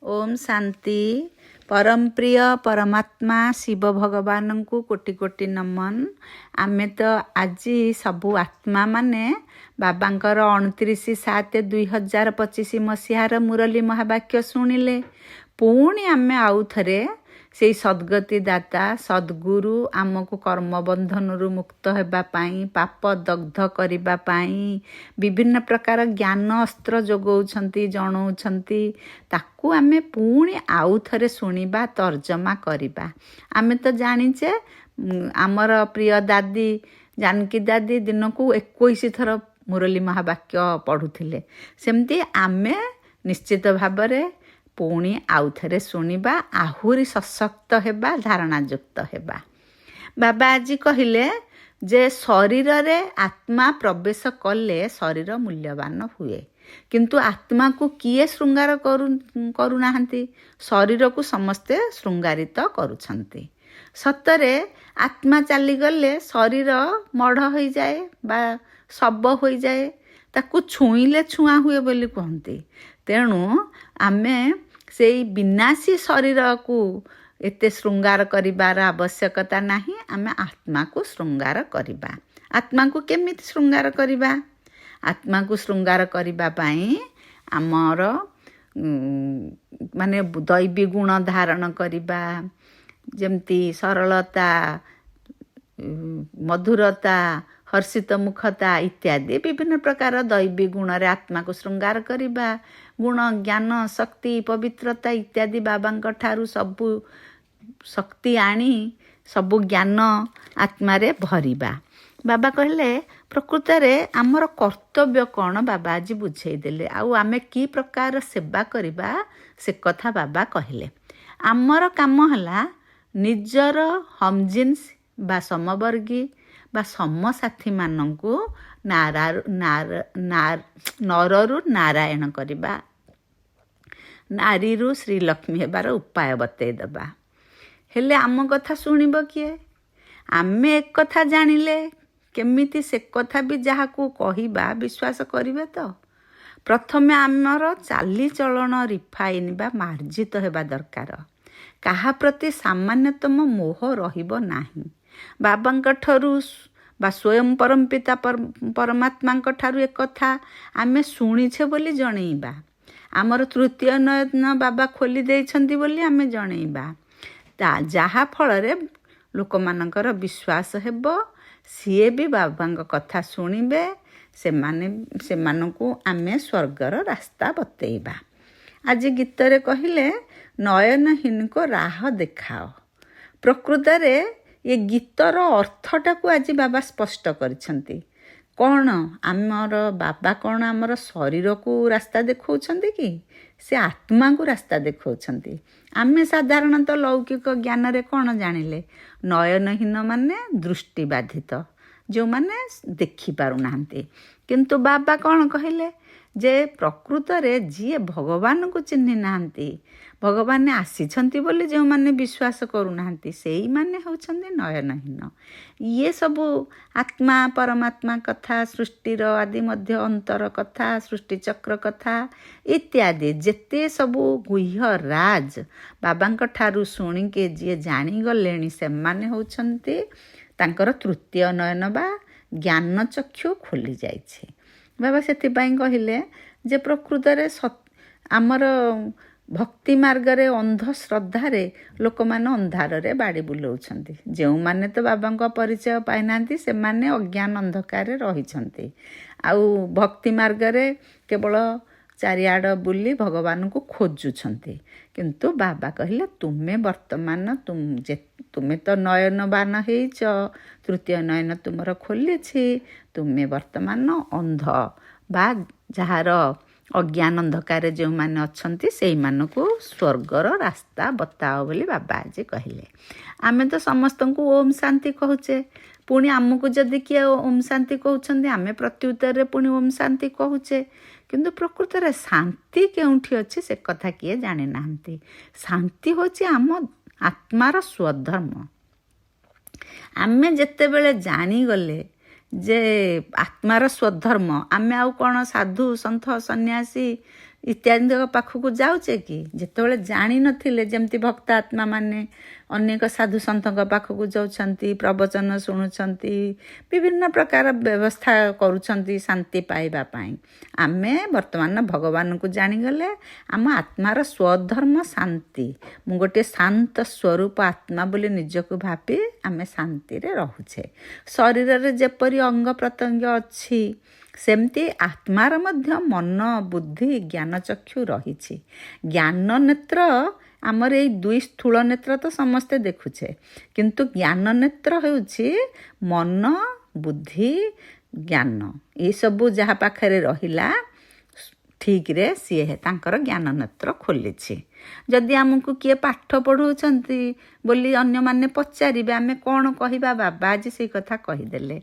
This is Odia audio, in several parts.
ओम शांति। परम प्रिय परमात्मा शिव भगवान को कोटि कोटि नमन। आमे तो आज सबू आत्मा माने बाबांकर 29/7/2025 मसीहार मुरली महावाक्य शुणिले। पुणी आमे आउ थरे से सद्गति दाता सद्गुरु आमको कर्मबंधन मुक्त होगा पाप दग्ध करने विभिन्न प्रकार ज्ञान अस्त्र जोगाउछंती जणाउछंती ताकू आमे पुणी आउ थरे शुणिबा तर्जमा करिबा। आमे तो जानिचे आमर प्रिय दादी जानकी दादी दिन को 21 थर मुरली महावाक्य पढ़ुथिले। सेमती आमे निश्चित भावरे पुणी आउ थरे शुणिबा आहुरी सशक्त हेबा धारणायुक्त हेबा। बाबा आज कहिले जे शरीर रे आत्मा प्रवेश कले शरीर मूल्यवान हुए, किंतु आत्मा को किए श्रृंगार करूनाहांती, शरीर को समस्ते श्रृंगारित करुछंती। सतरे आत्मा चली गले शरीर मढ़ हो जाए बा शब हो जाए, ताकू छुईले छुआ हुए बोली कहती। तेणु आमे से विनाशी शरीर को एते श्रृंगार करिबार आवश्यकता नहीं, आमे आत्मा को श्रृंगार करिबा। आत्मा को केमिति श्रृंगार करिबा? आत्मा को श्रृंगार करिबा पाई आमर माने दैवी गुण धारण करिबा, जेमती सरलता मधुरता हर्षित मुखता इत्यादि विभिन्न प्रकार दैवी गुण रे आत्मा को श्रृंगार करिबा। गुण ज्ञान शक्ति पवित्रता इत्यादि बाबांक ठारू सबु शक्ति आनी सबु ज्ञान आत्मा रे भरिबा। बाबा कहले प्रकृत रे आमर कर्तव्य कौन बाबा आज बुझेई देले, आउ आमे की प्रकार सेवा करिबा से कथा बाबा कहले। आमर काम हला निजर हमजिन्स बा समवर्गी बा समसाथी मानंकु नररु नारायण करिबा, नारीरु श्रीलक्ष्मी हेबार उपाय बतई दबा। हेले आम कथा शुणिब किए? आमे एक कथा जानिले केमिति से कथा भी जहा को कहिबा विश्वास करिबे। तो प्रथमे आमर चाली चलन रिफाइन बा मार्जित हेबा दरकार। काहा प्रति सामान्यतम मोह रहिबो नाही। बाबांक ठरू बा स्वयं परमपिता परमात्मा ठारू एक कथा आमे शुणीछे बोली जणैबा। आमर तृतीय नयन बाबा खोली देइछंती बोली आमे जणैबा। जहा फल रे लोक मानकर विश्वास हेबो, सिए भी बाबांक कथा शुणिबे, सेमानकु आमे स्वर्गर रास्ता बतैबा। आज गीत रे कहिले नयनहीन को राह देखाओ। प्रकृत रे ये गीतर अर्थटा को आज बाबा स्पष्ट करिछंती। कौन आमर बाबा कौन आमर शरीर को रास्ता देखौछंती कि से आत्मा को रास्ता देखौछंती। आमे साधारणतः लौकिक ज्ञान रे कौन जानिले नयनहीन माने दृष्टिबाधित, जो माने देखि पारु नाहंती। किंतु बाबा कौन कहिले जे प्रकृत रे जी भगवान को चिन्हि नाहंती, भगवान आसीछंती बोली जो माने विश्वास करू नाहंती, सेई माने होछंती नयनहीन। ये सबु आत्मा परमात्मा कथा सृष्टिर आदि मध्य अंतर कथा सृष्टि चक्र कथा इत्यादि जेते सबु गुह्य राज बाबांक ठारू शुणिके जी जानी गलेनी से माने होछंती तांकर तृतीय नयन बा ज्ञान चक्षु खोली जाइछे। बाबा सेथिपाई कहिले जे प्रकृत रे आमर भक्ति मार्ग रे अंध श्रद्धा रे लोक माने अंधार रे बाड़ी बुलाउछंती। जो माने तो बाबांक परिचय पाई नांती से माने अज्ञान अंधकार रे रहिछंती। आउ भक्ति मार्ग रे केवल चारिआड बुली भगवान को खोजुछंती। किंतु बाबा कहले तुमे वर्तमान तुमे तो नयनवान हेइछ, तृतीय नयन तुमर खोलिछि, तुमे वर्तमान अंध बा जहार अज्ञान अंधकार जो माने अच्छंती सेई मानकु स्वर्गर रास्ता बताओ बोली बाबा आज कहले। आमे तो समस्त को ओम शांति कहूचे, पुणी आमको जदि किए ओम शांति कहउछंती आमे प्रत्युत्तर रे पुणी ओम शांति कहूचे। किंतु प्रकृत रे शांति केउठी अछि से कथा किए जाने नाहंती। शांति होची आम आत्मार स्वधर्म। आमे जेते बेले जानी गले जे आत्मार स्वधर्म, आमे आउ कौन साधु सन्थ सन्यासी ଇତ୍ୟାଦିଙ୍କ ପାଖକୁ ଯାଉଛେ କି? ଯେତେବେଳେ ଜାଣିନଥିଲେ, ଯେମିତି ଭକ୍ତ ଆତ୍ମାମାନେ ଅନେକ ସାଧୁ ସନ୍ଥଙ୍କ ପାଖକୁ ଯାଉଛନ୍ତି, ପ୍ରବଚନ ଶୁଣୁଛନ୍ତି, ବିଭିନ୍ନ ପ୍ରକାର ବ୍ୟବସ୍ଥା କରୁଛନ୍ତି ଶାନ୍ତି ପାଇବା ପାଇଁ। ଆମେ ବର୍ତ୍ତମାନ ଭଗବାନଙ୍କୁ ଜାଣିଗଲେ ଆମ ଆତ୍ମାର ସ୍ୱଧର୍ମ ଶାନ୍ତି। ମୁଁ ଗୋଟିଏ ଶାନ୍ତ ସ୍ୱରୂପ ଆତ୍ମା ବୋଲି ନିଜକୁ ଭାବି ଆମେ ଶାନ୍ତିରେ ରହୁଛେ। ଶରୀରରେ ଯେପରି ଅଙ୍ଗ ପ୍ରତ୍ୟଙ୍ଗ ଅଛି, ସେମିତି ଆତ୍ମାର ମଧ୍ୟ ମନ, ବୁଦ୍ଧି, ଜ୍ଞାନଚକ୍ଷୁ ରହିଛି। ଜ୍ଞାନ ନେତ୍ର, ଆମର ଏଇ ଦୁଇ ସ୍ଥୂଳ ନେତ୍ର ତ ସମସ୍ତେ ଦେଖୁଛେ, କିନ୍ତୁ ଜ୍ଞାନ ନେତ୍ର ହେଉଛି ମନ, ବୁଦ୍ଧି, ଜ୍ଞାନ। ଏସବୁ ଯାହା ପାଖରେ ରହିଲା ଠିକରେ ସିଏ ତାଙ୍କର ଜ୍ଞାନ ନେତ୍ର ଖୋଲିଛି। ଯଦି ଆମକୁ କିଏ ପାଠ ପଢ଼ଉଛନ୍ତି ବୋଲି ଅନ୍ୟମାନେ ପଚାରିବେ, ଆମେ କ'ଣ କହିବା? ବାବା ଆଜି ସେଇ କଥା କହିଦେଲେ।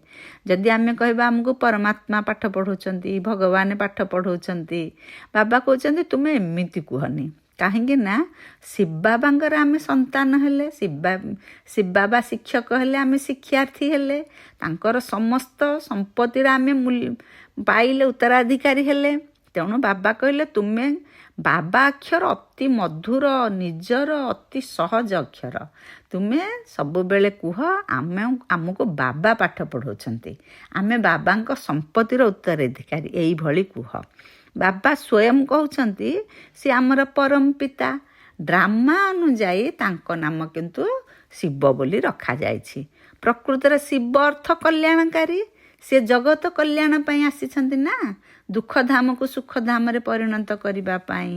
ଯଦି ଆମେ କହିବା ଆମକୁ ପରମାତ୍ମା ପାଠ ପଢ଼ଉଛନ୍ତି, ଭଗବାନ ପାଠ ପଢ଼ଉଛନ୍ତି, ବାବା କହୁଛନ୍ତି ତୁମେ ଏମିତି କୁହନି। କାହିଁକି ନା ଶିବ ବାବାଙ୍କର ଆମେ ସନ୍ତାନ ହେଲେ, ଶିବ ବାବା ଶିକ୍ଷକ ହେଲେ, ଆମେ ଶିକ୍ଷାର୍ଥୀ ହେଲେ, ତାଙ୍କର ସମସ୍ତ ସମ୍ପତ୍ତିର ଆମେ ପାଇଲେ, ଉତ୍ତରାଧିକାରୀ ହେଲେ। ତେଣୁ ବାବା କହିଲେ ତୁମେ, ବାବା ଅକ୍ଷର ଅତି ମଧୁର, ନିଜର ଅତି ସହଜ ଅକ୍ଷର। ତୁମେ ସବୁବେଳେ କୁହ ଆମକୁ ବାବା ପାଠ ପଢ଼ଉଛନ୍ତି, ଆମେ ବାବାଙ୍କ ସମ୍ପତ୍ତିର ଉତ୍ତରାଧିକାରୀ, ଏଇଭଳି କୁହ। ବାବା ସ୍ୱୟଂ କହୁଛନ୍ତି ସେ ଆମର ପରମ ପିତା। ଡ୍ରାମା ଅନୁଯାୟୀ ତାଙ୍କ ନାମ କିନ୍ତୁ ଶିବ ବୋଲି ରଖାଯାଇଛି। ପ୍ରକୃତରେ ଶିବ ଅର୍ଥ କଲ୍ୟାଣକାରୀ। ସେ ଜଗତ କଲ୍ୟାଣ ପାଇଁ ଆସିଛନ୍ତି ନା, ଦୁଃଖଧାମକୁ ସୁଖଧାମରେ ପରିଣତ କରିବା ପାଇଁ,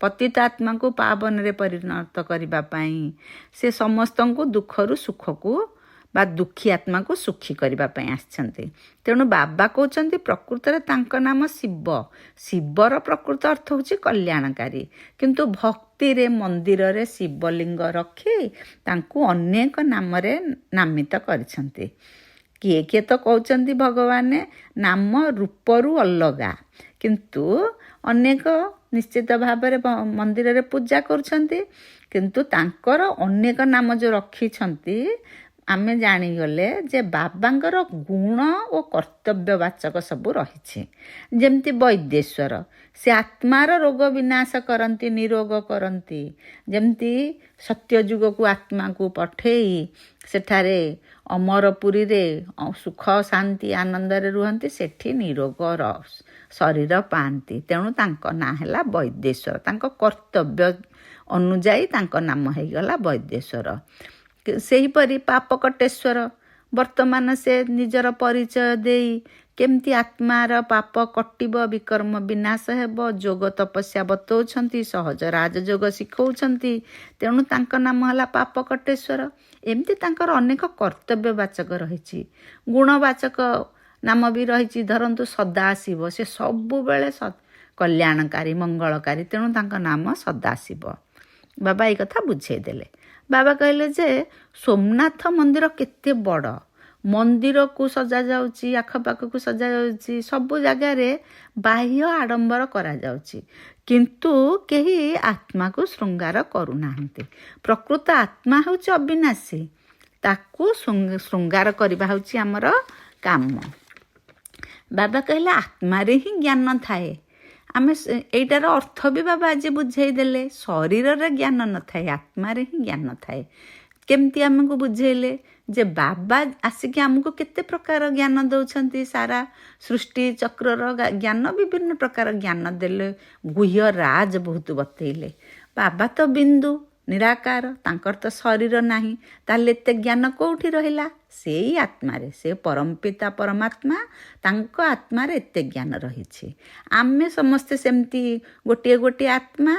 ପତିତ ଆତ୍ମାକୁ ପାବନରେ ପରିଣତ କରିବା ପାଇଁ, ସେ ସମସ୍ତଙ୍କୁ ଦୁଃଖରୁ ସୁଖକୁ ବା ଦୁଃଖୀ ଆତ୍ମାକୁ ସୁଖୀ କରିବା ପାଇଁ ଆସିଛନ୍ତି। ତେଣୁ ବାବା କହୁଛନ୍ତି ପ୍ରକୃତରେ ତାଙ୍କ ନାମ ଶିବ। ଶିବର ପ୍ରକୃତ ଅର୍ଥ ହେଉଛି କଲ୍ୟାଣକାରୀ, କିନ୍ତୁ ଭକ୍ତିରେ ମନ୍ଦିରରେ ଶିବଲିଙ୍ଗ ରଖି ତାଙ୍କୁ ଅନେକ ନାମରେ ନାମିତ କରିଛନ୍ତି। କିଏ କିଏ ତ କହୁଛନ୍ତି ଭଗବାନ ନାମ ରୂପରୁ ଅଲଗା, କିନ୍ତୁ ଅନେକ ନିଶ୍ଚିତ ଭାବରେ ମନ୍ଦିରରେ ପୂଜା କରୁଛନ୍ତି। କିନ୍ତୁ ତାଙ୍କର ଅନେକ ନାମ ଯେଉଁ ରଖିଛନ୍ତି, ଆମେ ଜାଣିଗଲେ ଯେ ବାବାଙ୍କର ଗୁଣ ଓ କର୍ତ୍ତବ୍ୟବାଚକ ସବୁ ରହିଛି। ଯେମିତି ବୈଦ୍ୟେଶ୍ୱର, ସେ ଆତ୍ମାର ରୋଗ ବିନାଶ କରନ୍ତି, ନିରୋଗ କରନ୍ତି। ଯେମିତି ସତ୍ୟଯୁଗକୁ ଆତ୍ମାକୁ ପଠେଇ ସେଠାରେ ଅମରପୁରୀରେ ସୁଖ ଶାନ୍ତି ଆନନ୍ଦରେ ରୁହନ୍ତି, ସେଠି ନିରୋଗର ଶରୀର ପାଆନ୍ତି। ତେଣୁ ତାଙ୍କ ନାଁ ହେଲା ବୈଦ୍ୟେଶ୍ୱର। ତାଙ୍କ କର୍ତ୍ତବ୍ୟ ଅନୁଯାୟୀ ତାଙ୍କ ନାମ ହେଇଗଲା ବୈଦ୍ୟେଶ୍ୱର। ସେହିପରି ପାପକଟେଶ୍ୱର, ବର୍ତ୍ତମାନ ସେ ନିଜର ପରିଚୟ ଦେଇ କେମିତି ଆତ୍ମାର ପାପ କଟିବ, ବିକର୍ମ ବିନାଶ ହେବ, ଯୋଗ ତପସ୍ୟା ବତଉଛନ୍ତି, ସହଜ ରାଜଯୋଗ ଶିଖଉଛନ୍ତି। ତେଣୁ ତାଙ୍କ ନାମ ହେଲା ପାପକଟେଶ୍ୱର। ଏମିତି ତାଙ୍କର ଅନେକ କର୍ତ୍ତବ୍ୟବାଚକ ରହିଛି। ଗୁଣବାଚକ ନାମ ବି ରହିଛି। ଧରନ୍ତୁ ସଦାଶିବ, ସେ ସବୁବେଳେ କଲ୍ୟାଣକାରୀ, ମଙ୍ଗଳକାରୀ, ତେଣୁ ତାଙ୍କ ନାମ ସଦାଶିବ। ବାବା ଏଇ କଥା ବୁଝେଇଦେଲେ। ବାବା କହିଲେ ଯେ ସୋମନାଥ ମନ୍ଦିର କେତେ ବଡ଼, ମନ୍ଦିରକୁ ସଜାଯାଉଛି, ଆଖପାଖକୁ ସଜାଯାଉଛି, ସବୁ ଜାଗାରେ ବାହ୍ୟ ଆଡ଼ମ୍ବର କରାଯାଉଛି, କିନ୍ତୁ କେହି ଆତ୍ମାକୁ ଶୃଙ୍ଗାର କରୁନାହାନ୍ତି। ପ୍ରକୃତ ଆତ୍ମା ହେଉଛି ଅବିନାଶୀ, ତାକୁ ଶୃଙ୍ଗାର କରିବା ହେଉଛି ଆମର କାମ। ବାବା କହିଲେ ଆତ୍ମାରେ ହିଁ ଜ୍ଞାନ ଥାଏ। ଆମେ ଏଇଟାର ଅର୍ଥ ବି ବାବା ଆଜି ବୁଝେଇ ଦେଲେ। ଶରୀରରେ ଜ୍ଞାନ ନଥାଏ, ଆତ୍ମାରେ ହିଁ ଜ୍ଞାନ ଥାଏ। କେମିତି ଆମକୁ ବୁଝେଇଲେ ଯେ ବାବା ଆସିକି ଆମକୁ କେତେ ପ୍ରକାର ଜ୍ଞାନ ଦେଉଛନ୍ତି। ସାରା ସୃଷ୍ଟି ଚକ୍ରର ଜ୍ଞାନ, ବିଭିନ୍ନ ପ୍ରକାର ଜ୍ଞାନ ଦେଲେ। ଗୁହ୍ୟ ରାଜ ବହୁତ ବତେଇଲେ। ବାବା ତ ବିନ୍ଦୁ ନିରାକାର, ତାଙ୍କର ତ ଶରୀର ନାହିଁ, ତାହେଲେ ଏତେ ଜ୍ଞାନ କେଉଁଠି ରହିଲା? ସେଇ ଆତ୍ମାରେ, ସେ ପରମପିତା ପରମାତ୍ମା, ତାଙ୍କ ଆତ୍ମାରେ ଏତେ ଜ୍ଞାନ ରହିଛି। ଆମେ ସମସ୍ତେ ସେମିତି ଗୋଟିଏ ଗୋଟିଏ ଆତ୍ମା,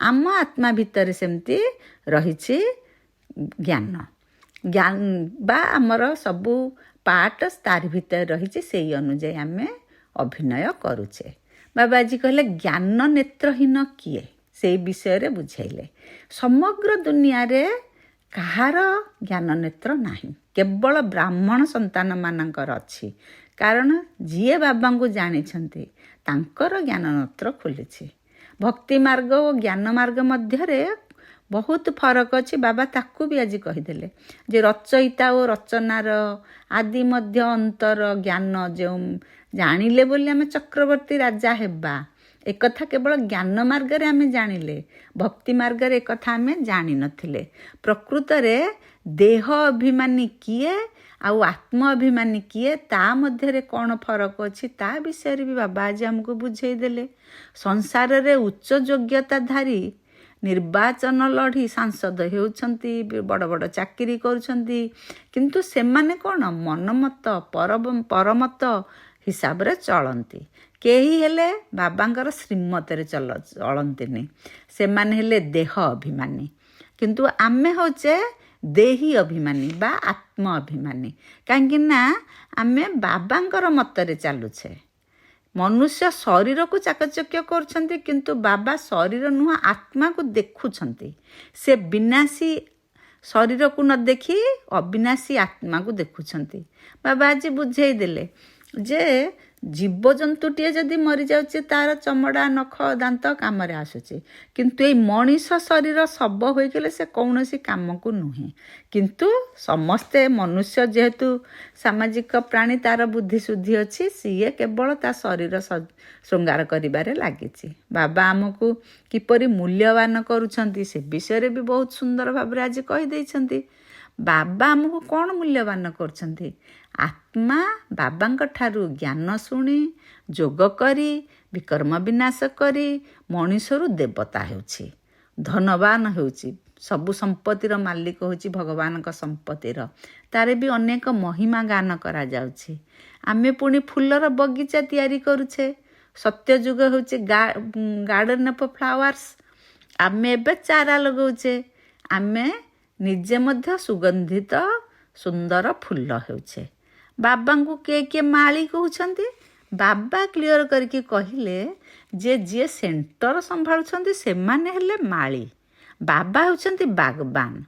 ଆମ ଆତ୍ମା ଭିତରେ ସେମିତି ରହିଛି ଜ୍ଞାନ ବା ଆମର ସବୁ ପାର୍ଟ ତାରି ଭିତରେ ରହିଛି। ସେଇ ଅନୁଯାୟୀ ଆମେ ଅଭିନୟ କରୁଛେ। ବାବା ଆଜି କହିଲେ ଜ୍ଞାନ ନେତ୍ରହୀନ କିଏ, ସେଇ ବିଷୟରେ ବୁଝେଇଲେ। ସମଗ୍ର ଦୁନିଆରେ କାହାର ଜ୍ଞାନ ନେତ୍ର ନାହିଁ, କେବଳ ବ୍ରାହ୍ମଣ ସନ୍ତାନମାନଙ୍କର ଅଛି। କାରଣ ଯିଏ ବାବାଙ୍କୁ ଜାଣିଛନ୍ତି ତାଙ୍କର ଜ୍ଞାନ ନେତ୍ର ଖୋଲିଛି। ଭକ୍ତି ମାର୍ଗ ଓ ଜ୍ଞାନ ମାର୍ଗ ମଧ୍ୟରେ ବହୁତ ଫରକ ଅଛି। ବାବା ତାକୁ ବି ଆଜି କହିଦେଲେ ଯେ ରଚୟିତା ଓ ରଚନାର ଆଦି ମଧ୍ୟ ଅନ୍ତର ଜ୍ଞାନ ଯେଉଁ ଜାଣିଲେ ବୋଲି ଆମେ ଚକ୍ରବର୍ତ୍ତୀ ରାଜା ହେବା, एकथा केवल ज्ञान मार्गरे आमे जानिले, भक्ति मार्गरे एकथा आमे जानी नथिले। प्रकृत रे देह अभिमानी किए आउ आत्म अभिमानी किए ता मध्यरे कौन फरक अच्छी ता विषय भी बाबा आज आमको बुझे देले। संसार रे उच्च योग्यताधारी निर्वाचन लढ़ी सांसद होउछंती, बड़ बड़ चाकरी करुछंती, किंतु सेमाने कौन मनमत परमत हिसाब रे चलती। केही हेले बाबांकर श्रीमतरे चलंतीनी, सेमाने हेले देह अभिमानी, किंतु आमे होचे देही अभिमानी बा आत्म अभिमानी। कहीं ना आमे बाबांकर मतरे चलुछे। मनुष्य शरीर को चाकचक्य करछंती, किंतु बाबा शरीर नुह आत्मा को देखुछंती। से विनाशी शरीर को न देखी अविनाशी आत्मा को देखुछंती। बाबा आज बुझेई देले जे जीवजंतुटीए जदि मरी जाउची तार चमड़ा नख दांत काम रे आसुची, किंतु ए मनीष शरीर सब होई गेले से कौनसी काम को नुहे। किंतु समस्ते मनुष्य जेहेतु सामाजिक प्राणी तार बुद्धि शुद्धि अच्छी, सीए केवल ता शरीर श्रृंगार करिबारे लागिची। बाबा आमको किपरि मूल्यवान करुछंती से विषय भी बहुत सुंदर भाव आज कहि दैछंती। बाबा आमको कौन मूल्यवान करछंती? आत्मा बाबांक ठारू ज्ञान शुणी जोग करी विकर्म विनाश करी मनीषरू देवता होउछि, धनवान होउछि, सबु संपत्तिर मालिक होउछि भगवान का संपत्तिर। तारे भी अनेक महिमा गान करा जाउछि। आमे पुणी फुलर बगीचा तैयारी करुछे। सत्ययुग होउछि गार्डन ऑफ फ्लावर्स। आमे एबे चारा लगाउछे। आमे निजे मध्य सुगंधित सुंदर फुल होउछे। बाबा को किए माली कहउछंती? बाबा क्लियर करके कहले जे जे सेंटर संभाळुछंती सेमाने हेले माली, बाबा होउछंती बागबान।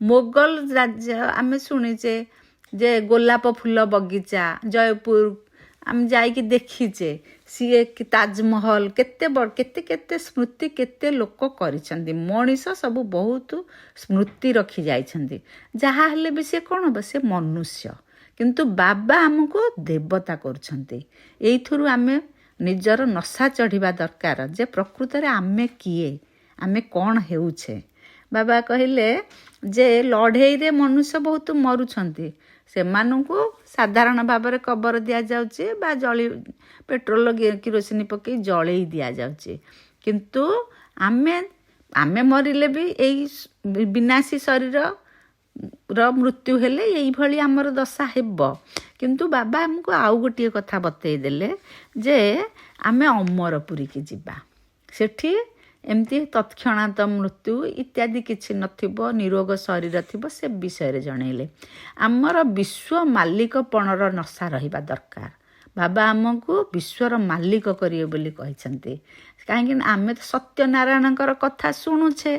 मोगल राज्य आमे सुनिचे जे गोलाप फुल बगीचा जयपुर आम जाइकी देखीचे, सीए ताजमहल केते बड़ केते केते स्मृति केते लोक करिछंती। मनीष सब बहुत स्मृति रखी जाइछंती। जहा हेले भी से कौन बा से मनुष्य, किंतु बाबा आमको देवता करछंती। एइथुरु आमे निजर नशा चढ़िबा दरकार जे प्रकृत रे आमे किए, आमे कौन हेउछे। बाबा कहले जे लड़ाई रे मनुष्य बहुत मरुछंती, सेमानंकु साधारण भाव में कबर दिया जाउची बा जली पेट्रोल किरोसिन पकई जलई दिया जाउची। किंतु आमे आमे मरिले भी एई विनाशी शरीर मृत्यु हेले यही भली आमर दशा हेब। किंतु बाबा हमको आउ गोटे कथा बतई देले जे आमे अमरपुरी की जिबा, सेठी एमती तत्क्षणात मृत्यु इत्यादि किछि नथिबो, निरोग शरीर थिबो, से विषय रे जणैले। आमर विश्व मालिकपणर नशा रहिबा दरकार। बाबा आमको विश्वर मालिक करिए बोली कहिसंती। काहेकि आमे तो सत्यनारायणकर कथा शुणुछे,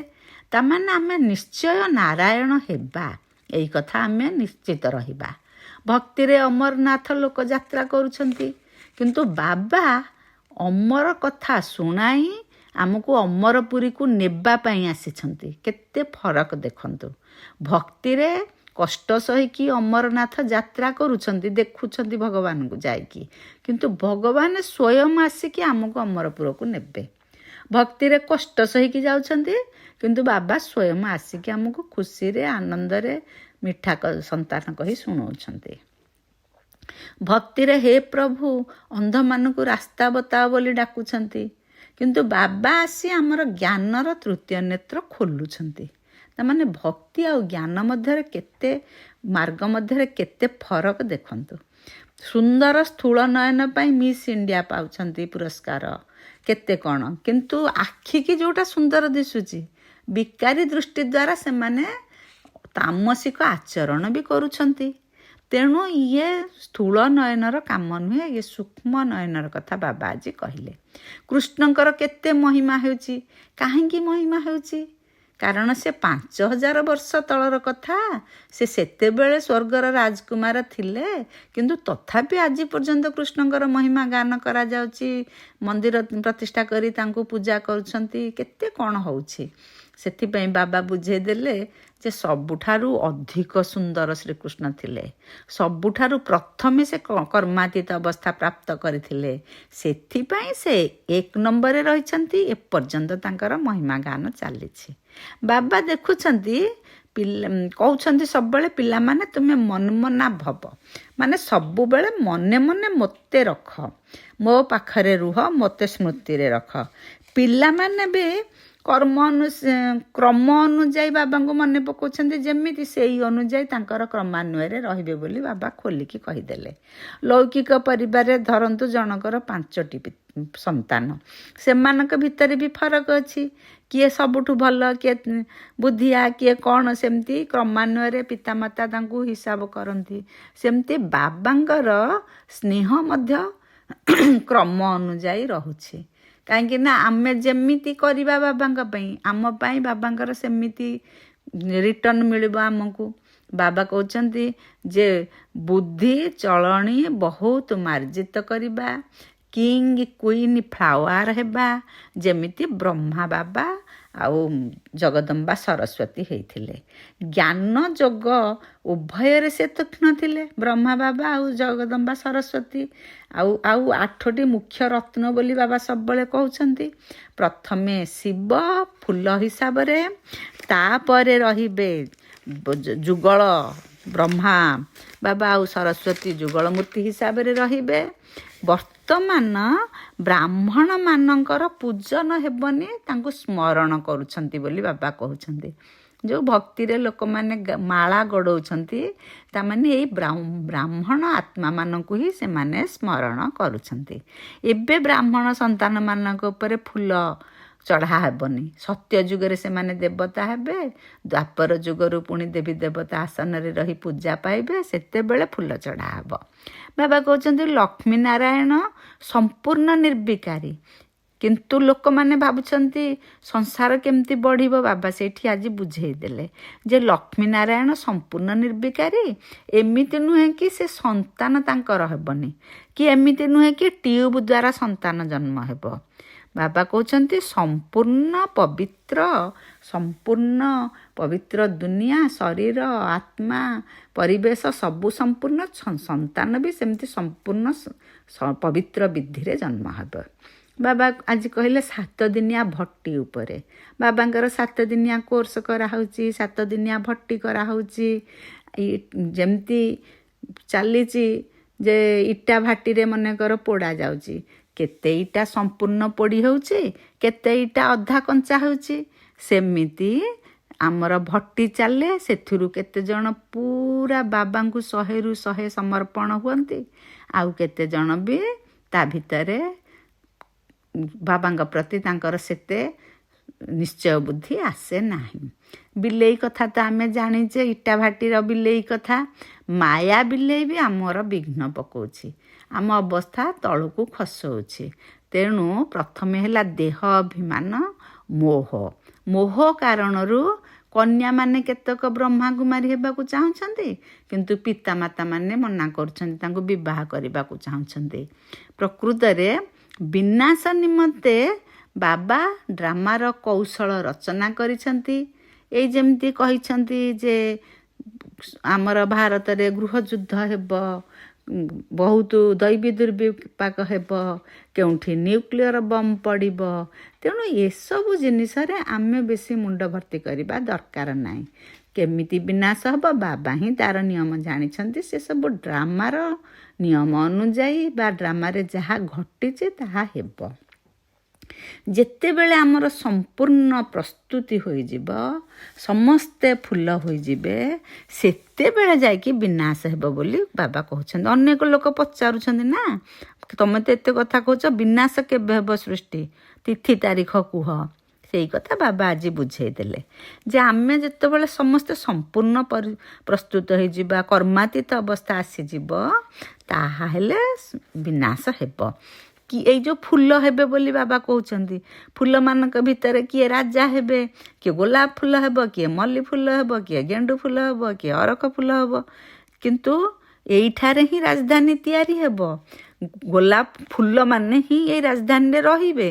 तामाने आमे निश्चय नारायण हेबा, एई कथा आमे निश्चित रहिबा। भक्ति रे अमरनाथ लोक यात्रा करुछंती, किंतु बाबा अमर कथा शुणाई आमको अमरपुरी को नेबा पाई आसीछंती। केते फरक देखंतु। भक्ति रे कष्ट सहिकी अमरनाथ यात्रा करुछंती, देखुछंती भगवान को जाइकी, किंतु भगवान स्वयं आसिकी आमको अमरपुर को नेबे। भक्ति रे कष्ट सहिकी जाउछंती, किंतु बाबा स्वयं आसिकी आमको खुशी रे आनंद रे मिठा संतान कही सुनाउछंती। भक्ति रे हे प्रभु अंध मानकु रास्ता बताओ बोली डाकुछंती, किंतु बाबा आसी आमर ज्ञानर तृतीय नेत्र खोलुछंती। तामाने भक्ति आ ज्ञान मध्य केते मार्ग मध्य केते फरक देखंतु। सुंदर स्थूल नयन पाई मिस इंडिया पाउछंती पुरस्कार केते कौन, किंतु आखि की जोटा सुंदर दिसुची विकारी दृष्टि द्वारा से माने तामसिक आचरण भी करुछंती। तेणु ये स्थूल नयनर काम नुहे, ये सूक्ष्म नयनर कथा बाबा आज कहले। कृष्णंकर केते महिमा हेउची, काहेकि महिमा हेउची? कारण से 5000 वर्ष तलर कथा, से सेते बेले स्वर्गर राजकुमार थिले, किंतु तथापि आज पर्यंत कृष्णंकर महिमा गान करा जाउची, मंदिर प्रतिष्ठा करी तांको पूजा करुछंती, केते कौन होउची। ସେଥିପାଇଁ ବାବା ବୁଝେଇଦେଲେ ଯେ ସବୁଠାରୁ ଅଧିକ ସୁନ୍ଦର ଶ୍ରୀକୃଷ୍ଣ ଥିଲେ, ସବୁଠାରୁ ପ୍ରଥମେ ସେ କର୍ମାତୀତ ଅବସ୍ଥା ପ୍ରାପ୍ତ କରିଥିଲେ, ସେଥିପାଇଁ ସେ 1 ନମ୍ବରରେ ରହିଛନ୍ତି। ଏପର୍ଯ୍ୟନ୍ତ ତାଙ୍କର ମହିମା ଗାନ ଚାଲିଛି। ବାବା ଦେଖୁଛନ୍ତି, କହୁଛନ୍ତି ସବୁବେଳେ ପିଲାମାନେ ତୁମେ ମନ୍ମନା ଭବ, ମାନେ ସବୁବେଳେ ମନେ ମନେ ମୋତେ ରଖ, ମୋ ପାଖରେ ରୁହ, ମୋତେ ସ୍ମୃତିରେ ରଖ। ପିଲାମାନେ ବି କ୍ରମ ଅନୁଯାୟୀ ବାବାଙ୍କୁ ମନେ ପକାଉଛନ୍ତି, ଯେମିତି ସେଇ ଅନୁଯାୟୀ ତାଙ୍କର କ୍ରମାନ୍ୱୟରେ ରହିବେ ବୋଲି ବାବା ଖୋଲିକି କହିଦେଲେ। ଲୌକିକ ପରିବାରରେ ଧରନ୍ତୁ ଜଣଙ୍କର 5ଟି ସନ୍ତାନ, ସେମାନଙ୍କ ଭିତରେ ବି ଫରକ ଅଛି, କିଏ ସବୁଠୁ ଭଲ, କିଏ ବୁଦ୍ଧିଆ, କିଏ କ'ଣ, ସେମିତି କ୍ରମାନ୍ୱୟରେ ପିତାମାତା ତାଙ୍କୁ ହିସାବ କରନ୍ତି। ସେମିତି ବାବାଙ୍କର ସ୍ନେହ ମଧ୍ୟ କ୍ରମ ଅନୁଯାୟୀ ରହୁଛି। କାହିଁକି ନା ଆମେ ଯେମିତି କରିବା ବାବାଙ୍କ ପାଇଁ, ଆମ ପାଇଁ ବାବାଙ୍କର ସେମିତି ରିଟର୍ନ ମିଳିବ ଆମକୁ। ବାବା କହୁଛନ୍ତି ଯେ ବୁଦ୍ଧି ଚଳଣି ବହୁତ ମାର୍ଜିତ କରିବା, କିଙ୍ଗ କୁଇନ୍ ଫ୍ଲାୱାର ହେବା, ଯେମିତି ବ୍ରହ୍ମା ବାବା ଆଉ ଜଗଦମ୍ବା ସରସ୍ୱତୀ ହେଇଥିଲେ। ଜ୍ଞାନ ଯୋଗ ଉଭୟରେ ସେ ତୀକ୍ଷ୍ଣ ଥିଲେ, ବ୍ରହ୍ମା ବାବା ଆଉ ଜଗଦମ୍ବା ସରସ୍ୱତୀ। ଆଉ 8ଟି ମୁଖ୍ୟ ରତ୍ନ ବୋଲି ବାବା ସବୁବେଳେ କହୁଛନ୍ତି। ପ୍ରଥମେ ଶିବ ଫୁଲ ହିସାବରେ, ତାପରେ ରହିବେ ଯୁଗଳ ବ୍ରହ୍ମା ବାବା ଆଉ ସରସ୍ୱତୀ ଯୁଗଳ ମୂର୍ତ୍ତି ହିସାବରେ ରହିବେ। ବର୍ତ୍ତମାନ ବ୍ରାହ୍ମଣମାନଙ୍କର ପୂଜନ ହେବନି, ତାଙ୍କୁ ସ୍ମରଣ କରୁଛନ୍ତି ବୋଲି ବାବା କହୁଛନ୍ତି। ଯେଉଁ ଭକ୍ତିରେ ଲୋକମାନେ ମାଳା ଗଡ଼ଉଛନ୍ତି, ତାମାନେ ଏଇ ବ୍ରାହ୍ମଣ ଆତ୍ମାମାନଙ୍କୁ ହିଁ ସେମାନେ ସ୍ମରଣ କରୁଛନ୍ତି। ଏବେ ବ୍ରାହ୍ମଣ ସନ୍ତାନମାନଙ୍କ ଉପରେ ଫୁଲ ଚଢ଼ା ହେବନି। ସତ୍ୟ ଯୁଗରେ ସେମାନେ ଦେବତା ହେବେ, ଦ୍ୱାପର ଯୁଗରୁ ପୁଣି ଦେବୀ ଦେବତା ଆସନରେ ରହି ପୂଜା ପାଇବେ, ସେତେବେଳେ ଫୁଲ ଚଢ଼ା ହେବ। ବାବା କହୁଛନ୍ତି ଲକ୍ଷ୍ମୀ ନାରାୟଣ ସମ୍ପୂର୍ଣ୍ଣ ନିର୍ବିକାରୀ, କିନ୍ତୁ ଲୋକମାନେ ଭାବୁଛନ୍ତି ସଂସାର କେମିତି ବଢ଼ିବ। ବାବା ସେଇଠି ଆଜି ବୁଝେଇ ଦେଲେ ଯେ ଲକ୍ଷ୍ମୀ ନାରାୟଣ ସମ୍ପୂର୍ଣ୍ଣ ନିର୍ବିକାରୀ। ଏମିତି ନୁହେଁ କି ସେ ସନ୍ତାନ ତାଙ୍କର ହେବନି, କି ଏମିତି ନୁହେଁ କି ଟ୍ୟୁବ୍ ଦ୍ୱାରା ସନ୍ତାନ ଜନ୍ମ ହେବ। ବାବା କହୁଛନ୍ତି ସମ୍ପୂର୍ଣ୍ଣ ପବିତ୍ର ଦୁନିଆ, ଶରୀର, ଆତ୍ମା, ପରିବେଶ ସବୁ ସମ୍ପୂର୍ଣ୍ଣ, ସନ୍ତାନ ବି ସେମିତି ସମ୍ପୂର୍ଣ୍ଣ ପବିତ୍ର ବିଧିରେ ଜନ୍ମ ହେବ। ବାବା ଆଜି କହିଲେ 7 ଦିନିଆ ଭଟ୍ଟି ଉପରେ। ବାବାଙ୍କର 7 ଦିନିଆ କୋର୍ସ କରାହେଉଛି, 7 ଦିନିଆ ଭଟ୍ଟି କରାହେଉଛି। ଯେମିତି ଚାଲିଛି ଯେ ଇଟା ଭାଟିରେ ମନେକର ପୋଡ଼ା ଯାଉଛି, କେତେ ଇଟା ସମ୍ପୂର୍ଣ୍ଣ ପୋଡ଼ି ହେଉଛି, କେତେ ଇଟା ଅଧା କଞ୍ଚା ହେଉଛି। ସେମିତି ଆମର ଭଟ୍ଟି ଚାଲେ, ସେଥିରୁ କେତେଜଣ ପୁରା ବାବାଙ୍କୁ 100ରୁ 100 ସମର୍ପଣ ହୁଅନ୍ତି, ଆଉ କେତେଜଣ ବି ତା ଭିତରେ ବାବାଙ୍କ ପ୍ରତି ତାଙ୍କର ସେତେ ନିଶ୍ଚୟ ବୁଦ୍ଧି ଆସେ ନାହିଁ। ବିଲେଇ କଥା ତ ଆମେ ଜାଣିଛେ, ଇଟା ଭାଟିର ବିଲେଇ କଥା। ମାୟା ବିଲେଇ ବି ଆମର ବିଘ୍ନ ପକାଉଛି, ଆମ ଅବସ୍ଥା ତଳକୁ ଖସଉଛି। ତେଣୁ ପ୍ରଥମେ ହେଲା ଦେହ ଅଭିମାନ, ମୋହ କାରଣରୁ କନ୍ୟାମାନେ କେତେକ ବ୍ରହ୍ମାକୁମାରୀ ହେବାକୁ ଚାହୁଁଛନ୍ତି, କିନ୍ତୁ ପିତାମାତାମାନେ ମନା କରୁଛନ୍ତି, ତାଙ୍କୁ ବିବାହ କରିବାକୁ ଚାହୁଁଛନ୍ତି। ପ୍ରକୃତରେ ବିନାଶ ନିମନ୍ତେ ବାବା ଡ୍ରାମାର କୌଶଳ ରଚନା କରିଛନ୍ତି। ଏଇ ଯେମିତି କହିଛନ୍ତି ଯେ ଆମର ଭାରତରେ ଗୃହଯୁଦ୍ଧ ହେବ, ବହୁତ ଦୈବୀ ଦୁର୍ବିପାକ ହେବ, କେଉଁଠି ନ୍ୟୁକ୍ଲିୟର ବମ୍ ପଡ଼ିବ। ତେଣୁ ଏସବୁ ଜିନିଷରେ ଆମେ ବେଶୀ ମୁଣ୍ଡ ଭର୍ତ୍ତି କରିବା ଦରକାର ନାହିଁ। କେମିତି ବିନାଶ ହେବ ବାବା ହିଁ ତା'ର ନିୟମ ଜାଣିଛନ୍ତି। ସେସବୁ ଡ୍ରାମାର ନିୟମ ଅନୁଯାୟୀ ବା ଡ୍ରାମାରେ ଯାହା ଘଟିଛି ତାହା ହେବ। ଯେତେବେଳେ ଆମର ସମ୍ପୂର୍ଣ୍ଣ ପ୍ରସ୍ତୁତି ହୋଇଯିବ, ସମସ୍ତେ ଫୁଲ ହୋଇଯିବେ, ସେତେବେଳେ ଯାଇକି ବିନାଶ ହେବ ବୋଲି ବାବା କହୁଛନ୍ତି। ଅନେକ ଲୋକ ପଚାରୁଛନ୍ତି ନା, ତମେ ତ ଏତେ କଥା କହୁଛ, ବିନାଶ କେବେ ହେବ ସୃଷ୍ଟି, ତିଥି ତାରିଖ କୁହ। ସେଇ କଥା ବାବା ଆଜି ବୁଝେଇ ଦେଲେ ଯେ ଆମେ ଯେତେବେଳେ ସମସ୍ତେ ସମ୍ପୂର୍ଣ୍ଣ ପ୍ରସ୍ତୁତ ହୋଇଯିବା, କର୍ମାତୀତ ଅବସ୍ଥା ଆସିଯିବ, ତାହା ହେଲେ ବିନାଶ ହେବ। କି ଏଇ ଯେଉଁ ଫୁଲ ହେବେ ବୋଲି ବାବା କହୁଛନ୍ତି, ଫୁଲମାନଙ୍କ ଭିତରେ କିଏ ରାଜା ହେବେ, କିଏ ଗୋଲାପ ଫୁଲ ହେବ, କିଏ ମଲ୍ଲି ଫୁଲ ହେବ, କିଏ ଗେଣ୍ଡୁ ଫୁଲ ହେବ, କିଏ ଅରଖ ଫୁଲ ହେବ। କିନ୍ତୁ ଏଇଠାରେ ହିଁ ରାଜଧାନୀ ତିଆରି ହେବ। ଗୋଲାପ ଫୁଲମାନେ ହିଁ ଏଇ ରାଜଧାନୀରେ ରହିବେ,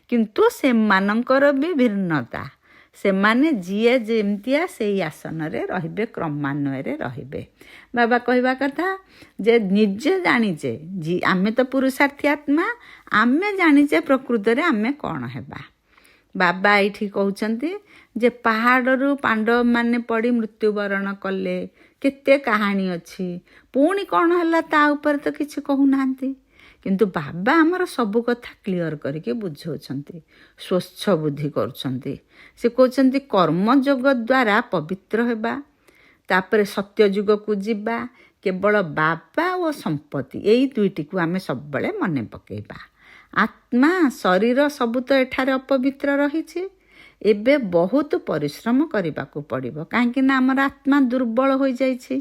କିନ୍ତୁ ସେମାନଙ୍କର ବି ଭିନ୍ନତା। ସେମାନେ ଯିଏ ଯେମିତିଆ ସେଇ ଆସନରେ ରହିବେ, କ୍ରମାନ୍ୱୟରେ ରହିବେ। ବାବା କହିବା କଥା ଯେ ନିଜେ ଜାଣିଛେ, ଆମେ ତ ପୁରୁଷାರ್ಥୀ ଆତ୍ମା, ଆମେ ଜାଣିଛେ ପ୍ରକୃତରେ ଆମେ କ'ଣ ହେବା। ବାବା ଏଇଠି କହୁଛନ୍ତି ଯେ ପାହାଡ଼ରୁ ପାଣ୍ଡବମାନେ ପଡ଼ି ମୃତ୍ୟୁବରଣ କଲେ, କେତେ କାହାଣୀ ଅଛି, ପୁଣି କ'ଣ ହେଲା ତା ଉପରେ ତ କିଛି କହୁନାହାନ୍ତି। କିନ୍ତୁ ବାବା ଆମର ସବୁ କଥା କ୍ଲିଅର କରିକି ବୁଝାଉଛନ୍ତି, ସ୍ୱଚ୍ଛ ବୁଦ୍ଧି କରୁଛନ୍ତି। ସେ କହୁଛନ୍ତି କର୍ମଯୋଗ ଦ୍ୱାରା ପବିତ୍ର ହେବା, ତାପରେ ସତ୍ୟଯୁଗକୁ ଯିବା। କେବଳ ବାବା ଓ ସମ୍ପତ୍ତି ଏଇ ଦୁଇଟିକୁ ଆମେ ସବୁବେଳେ ମନେ ପକାଇବା। ଆତ୍ମା ଶରୀର ସବୁ ତ ଏଠାରେ ଅପବିତ୍ର ରହିଛି। ଏବେ ବହୁତ ପରିଶ୍ରମ କରିବାକୁ ପଡ଼ିବ, କାହିଁକି ନା ଆମର ଆତ୍ମା ଦୁର୍ବଳ ହୋଇଯାଇଛି।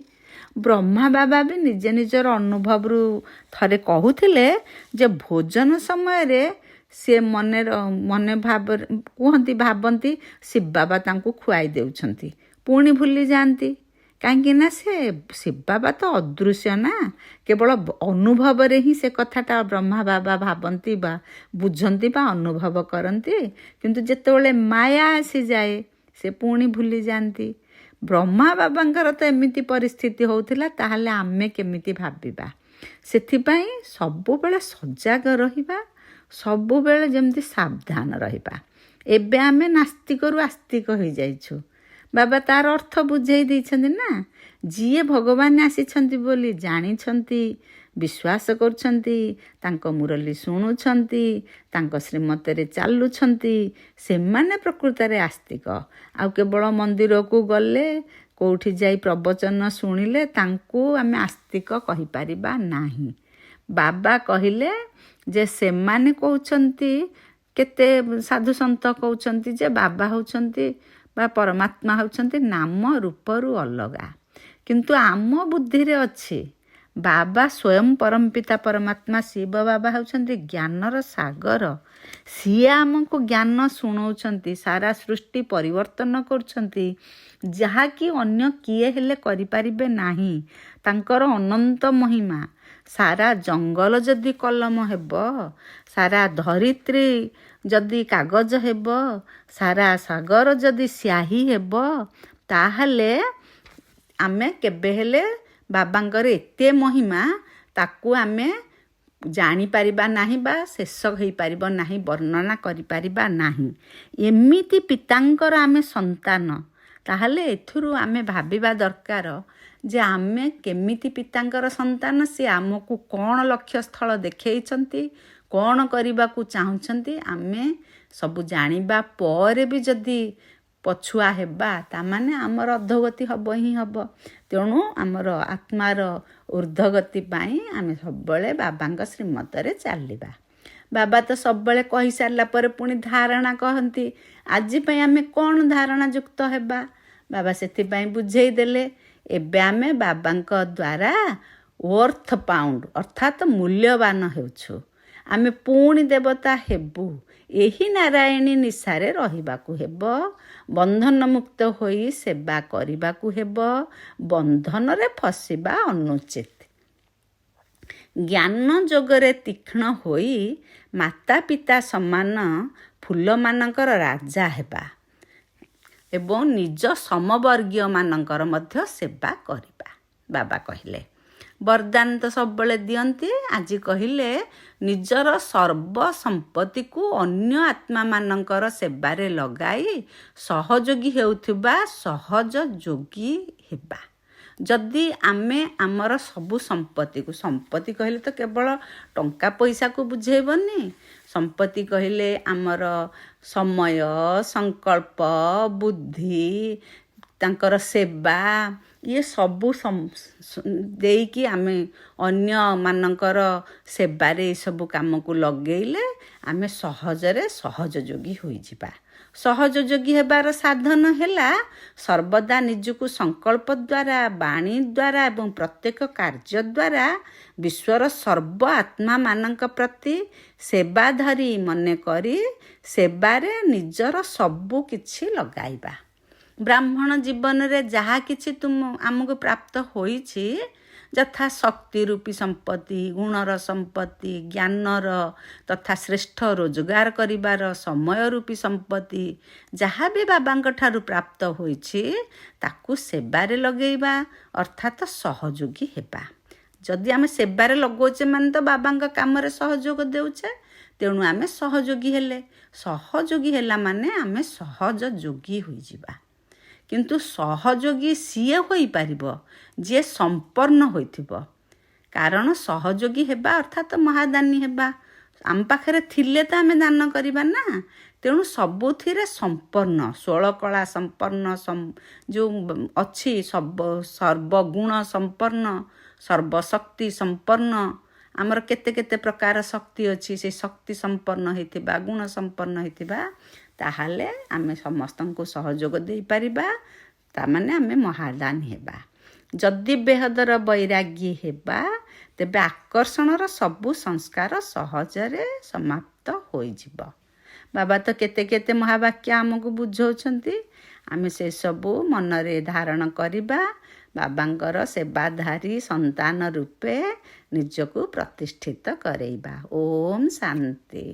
ବ୍ରହ୍ମା ବାବା ବି ନିଜେ ନିଜର ଅନୁଭବରୁ ଥରେ କହୁଥିଲେ ଯେ ଭୋଜନ ସମୟରେ ସେ ମନେ ଭାବନ୍ତି ଶିବ ବାବା ତାଙ୍କୁ ଖୁଆଇ ଦେଉଛନ୍ତି, ପୁଣି ଭୁଲି ଯାଆନ୍ତି। କାହିଁକି ନା ଶିବ ବାବା ତ ଅଦୃଶ୍ୟ ନା, କେବଳ ଅନୁଭବରେ ହିଁ ସେ କଥାଟା ବ୍ରହ୍ମା ବାବା ଭାବନ୍ତି ବା ବୁଝନ୍ତି ବା ଅନୁଭବ କରନ୍ତି। କିନ୍ତୁ ଯେତେବେଳେ ମାୟା ଆସିଯାଏ ସେ ପୁଣି ଭୁଲି ଯାଆନ୍ତି। ବ୍ରହ୍ମା ବାବାଙ୍କର ତ ଏମିତି ପରିସ୍ଥିତି ହେଉଥିଲା, ତାହେଲେ ଆମେ କେମିତି ଭାବିବା? ସେଥିପାଇଁ ସବୁବେଳେ ସଜାଗ ରହିବା, ସବୁବେଳେ ଯେମିତି ସାବଧାନ ରହିବା। ଏବେ ଆମେ ନାସ୍ତିକରୁ ଆସ୍ତିକ ହୋଇଯାଇଛୁ। ବାବା ତାର ଅର୍ଥ ବୁଝେଇ ଦେଇଛନ୍ତି ନା। ଯିଏ ଭଗବାନ ଆସିଛନ୍ତି ବୋଲି ଜାଣିଛନ୍ତି, ବିଶ୍ୱାସ କରୁଛନ୍ତି, ତାଙ୍କ ମୁରଲି ଶୁଣୁଛନ୍ତି, ତାଙ୍କ ଶ୍ରୀମତରେ ଚାଲୁଛନ୍ତି, ସେମାନେ ପ୍ରକୃତରେ ଆସ୍ତିକ। ଆଉ କେବଳ ମନ୍ଦିରକୁ ଗଲେ, କେଉଁଠି ଯାଇ ପ୍ରବଚନ ଶୁଣିଲେ ତାଙ୍କୁ ଆମେ ଆସ୍ତିକ କହିପାରିବା ନାହିଁ। ବାବା କହିଲେ ଯେ ସେମାନେ କହୁଛନ୍ତି, କେତେ ସାଧୁସନ୍ଥ କହୁଛନ୍ତି ଯେ ବାବା ହେଉଛନ୍ତି ବା ପରମାତ୍ମା ହେଉଛନ୍ତି ନାମ ରୂପରୁ ଅଲଗା। କିନ୍ତୁ ଆମ ବୁଦ୍ଧିରେ ଅଛି ବାବା ସ୍ୱୟଂ ପରମପିତା ପରମାତ୍ମା ଶିବ ବାବା ହେଉଛନ୍ତି ଜ୍ଞାନର ସାଗର। ସିଏ ଆମକୁ ଜ୍ଞାନ ଶୁଣାଉଛନ୍ତି, ସାରା ସୃଷ୍ଟି ପରିବର୍ତ୍ତନ କରୁଛନ୍ତି, ଯାହାକି ଅନ୍ୟ କିଏ ହେଲେ କରିପାରିବେ ନାହିଁ। ତାଙ୍କର ଅନନ୍ତ ମହିମା। ସାରା ଜଙ୍ଗଲ ଯଦି କଲମ ହେବ, ସାରା ଧରିତ୍ରୀ ଯଦି କାଗଜ ହେବ, ସାରା ସାଗର ଯଦି ସ୍ୟାହି ହେବ, ତାହେଲେ ଆମେ କେବେ ହେଲେ ବାବାଙ୍କର ଏତେ ମହିମା ତାକୁ ଆମେ ଜାଣିପାରିବା ନାହିଁ ବା ଶେଷ ହୋଇପାରିବ ନାହିଁ, ବର୍ଣ୍ଣନା କରିପାରିବା ନାହିଁ। ଏମିତି ପିତାଙ୍କର ଆମେ ସନ୍ତାନ, ତାହେଲେ ଏଥିରୁ ଆମେ ଭାବିବା ଦରକାର ଯେ ଆମେ କେମିତି ପିତାଙ୍କର ସନ୍ତାନ। ସେ ଆମକୁ କ'ଣ ଲକ୍ଷ୍ୟସ୍ଥଳ ଦେଖେଇଛନ୍ତି, କ'ଣ କରିବାକୁ ଚାହୁଁଛନ୍ତି, ଆମେ ସବୁ ଜାଣିବା ପରେ ବି ଯଦି ପଛୁଆ ହେବା, ତାମାନେ ଆମର ଅଧୋଗତି ହେବ ହିଁ ହେବ। ତେଣୁ ଆମର ଆତ୍ମାର ଊର୍ଦ୍ଧ୍ୱଗତି ପାଇଁ ଆମେ ସବୁବେଳେ ବାବାଙ୍କ ଶ୍ରୀମତରେ ଚାଲିବା। ବାବା ତ ସବୁବେଳେ କହିସାରିଲା ପରେ ପୁଣି ଧାରଣା କହନ୍ତି, ଆଜି ପାଇଁ ଆମେ କ'ଣ ଧାରଣା ଯୁକ୍ତ ହେବା। ବାବା ସେଥିପାଇଁ ବୁଝେଇ ଦେଲେ। ଏବେ ଆମେ ବାବାଙ୍କ ଦ୍ୱାରା ୱର୍ଥ ପାଉଣ୍ଡ ଅର୍ଥାତ୍ ମୂଲ୍ୟବାନ ହେଉଛୁ। ଆମେ ପୁଣି ଦେବତା ହେବୁ। ଏହି ନାରାୟଣୀ ନିଶାରେ ରହିବାକୁ ହେବ, ବନ୍ଧନମୁକ୍ତ ହୋଇ ସେବା କରିବାକୁ ହେବ, ବନ୍ଧନରେ ଫସିବା ଅନୁଚିତ। ଜ୍ଞାନ ଯୋଗରେ ତୀକ୍ଷ୍ଣ ହୋଇ ମାତା ପିତା ସମାନ ଫୁଲମାନଙ୍କର ରାଜା ହେବା ଏବଂ ନିଜ ସମବର୍ଗୀୟମାନଙ୍କର ମଧ୍ୟ ସେବା କରିବା। ବାବା କହିଲେ ବରଦାନ ତ ସବୁବେଳେ ଦିଅନ୍ତି, ଆଜି କହିଲେ ନିଜର ସର୍ବ ସମ୍ପତ୍ତିକୁ ଅନ୍ୟ ଆତ୍ମାମାନଙ୍କର ସେବାରେ ଲଗାଇ ସହଯୋଗୀ ହେଉଥିବା ସହଜ ଯୋଗୀ ହେବା। ଯଦି ଆମେ ଆମର ସବୁ ସମ୍ପତ୍ତିକୁ, ସମ୍ପତ୍ତି କହିଲେ ତ କେବଳ ଟଙ୍କା ପଇସାକୁ ବୁଝେଇବନି, ସମ୍ପତ୍ତି କହିଲେ ଆମର ସମୟ, ସଂକଳ୍ପ, ବୁଦ୍ଧି, ତାଙ୍କର ସେବା, ଇଏ ସବୁ ଦେଇକି ଆମେ ଅନ୍ୟମାନଙ୍କର ସେବାରେ ଏସବୁ କାମକୁ ଲଗେଇଲେ ଆମେ ସହଜରେ ସହଯୋଗୀ ହୋଇଯିବା। ସହଯୋଗୀ ହେବାର ସାଧନ ହେଲା ସର୍ବଦା ନିଜକୁ ସଂକଳ୍ପ ଦ୍ୱାରା, ବାଣୀ ଦ୍ୱାରା ଏବଂ ପ୍ରତ୍ୟେକ କାର୍ଯ୍ୟ ଦ୍ୱାରା ବିଶ୍ୱର ସର୍ବ ଆତ୍ମାମାନଙ୍କ ପ୍ରତି ସେବାଧାରୀ ମନେକରି ସେବାରେ ନିଜର ସବୁ କିଛି ଲଗାଇବା। ବ୍ରାହ୍ମଣ ଜୀବନରେ ଯାହା କିଛି ଆମକୁ ପ୍ରାପ୍ତ ହୋଇଛି, ଯଥା ଶକ୍ତି ରୂପୀ ସମ୍ପତ୍ତି, ଗୁଣର ସମ୍ପତ୍ତି, ଜ୍ଞାନର ତଥା ଶ୍ରେଷ୍ଠ ରୋଜଗାର କରିବାର ସମୟ ରୂପୀ ସମ୍ପତ୍ତି ଯାହା ବି ବାବାଙ୍କ ଠାରୁ ପ୍ରାପ୍ତ ହୋଇଛି ତାକୁ ସେବାରେ ଲଗେଇବା ଅର୍ଥାତ୍ ସହଯୋଗୀ ହେବା। ଯଦି ଆମେ ସେବାରେ ଲଗାଉଛେ ମାନେ ତ ବାବାଙ୍କ କାମରେ ସହଯୋଗ ଦେଉଛେ, ତେଣୁ ଆମେ ସହଯୋଗୀ ହେଲେ। ସହଯୋଗୀ ହେଲା ମାନେ ଆମେ ସହଜ ଯୋଗୀ ହୋଇଯିବା। କିନ୍ତୁ ସହଯୋଗୀ ସିଏ ହୋଇପାରିବ ଯିଏ ସମ୍ପନ୍ନ ହୋଇଥିବ। କାରଣ ସହଯୋଗୀ ହେବା ଅର୍ଥାତ୍ ମହାଦାନୀ ହେବା। ଆମ ପାଖରେ ଥିଲେ ତ ଆମେ ଦାନ କରିବା ନା। ତେଣୁ ସବୁଥିରେ ସମ୍ପନ୍ନ, 16 କଳା ସମ୍ପନ୍ନ, ଯେଉଁ ଅଛି ସର୍ବଗୁଣ ସମ୍ପନ୍ନ, ସର୍ବଶକ୍ତି ସମ୍ପନ୍ନ। ଆମର କେତେ କେତେ ପ୍ରକାର ଶକ୍ତି ଅଛି, ସେ ଶକ୍ତି ସମ୍ପନ୍ନ ହେଇଥିବା, ଗୁଣ ସମ୍ପନ୍ନ ହେଇଥିବା, ତାହେଲେ ଆମେ ସମସ୍ତଙ୍କୁ ସହଯୋଗ ଦେଇପାରିବା। ତାମାନେ ଆମେ ମହାଦାନୀ ହେବା। ଯଦି ବେହଦର ବୈରାଗୀ ହେବା ତେବେ ଆକର୍ଷଣର ସବୁ ସଂସ୍କାର ସହଜରେ ସମାପ୍ତ ହୋଇଯିବ। ବାବା ତ କେତେ କେତେ ମହାବାକ୍ୟ ଆମକୁ ବୁଝାଉଛନ୍ତି। ଆମେ ସେସବୁ ମନରେ ଧାରଣ କରିବା। ବାବାଙ୍କର ସେବାଧାରୀ ସନ୍ତାନ ରୂପେ ନିଜକୁ ପ୍ରତିଷ୍ଠିତ କରେଇବା। ଓମ୍ ଶାନ୍ତି।